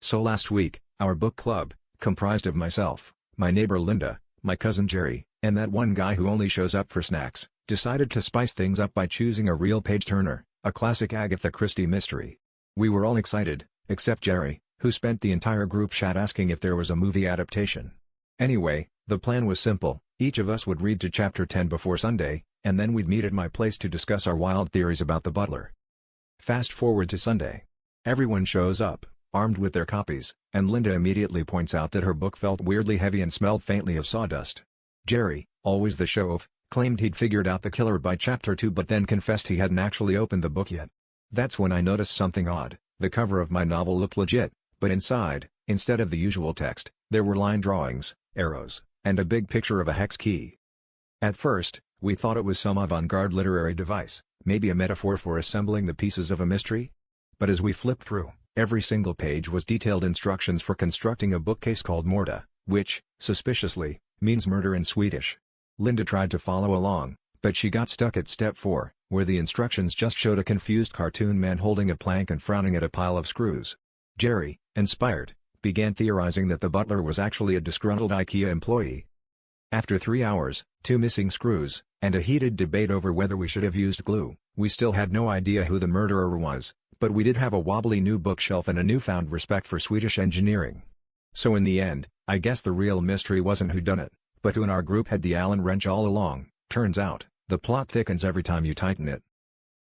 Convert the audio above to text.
So last week, our book club, comprised of myself, my neighbor Linda, my cousin Jerry, and that one guy who only shows up for snacks, decided to spice things up by choosing a real page-turner, a classic Agatha Christie mystery. We were all excited, except Jerry, who spent the entire group chat asking if there was a movie adaptation. Anyway, the plan was simple: each of us would read to chapter 10 before Sunday, and then we'd meet at my place to discuss our wild theories about the butler. Fast forward to Sunday. Everyone shows up, armed with their copies, and Linda immediately points out that her book felt weirdly heavy and smelled faintly of sawdust. Jerry, always the show-off, claimed he'd figured out the killer by chapter 2 but then confessed he hadn't actually opened the book yet. That's when I noticed something odd. The cover of my novel looked legit, but inside, instead of the usual text, there were line drawings, arrows, and a big picture of a hex key. At first, we thought it was some avant-garde literary device, maybe a metaphor for assembling the pieces of a mystery. But as we flipped through, every single page was detailed instructions for constructing a bookcase called morta, which, suspiciously, means murder in Swedish. Linda tried to follow along, but she got stuck at step 4, where the instructions just showed a confused cartoon man holding a plank and frowning at a pile of screws. Jerry, inspired, began theorizing that the butler was actually a disgruntled IKEA employee. After 3 hours, 2 missing screws, and a heated debate over whether we should have used glue, we still had no idea who the murderer was, but we did have a wobbly new bookshelf and a newfound respect for Swedish engineering. So in the end, I guess the real mystery wasn't who done it, but who in our group had the Allen wrench all along. Turns out, the plot thickens every time you tighten it.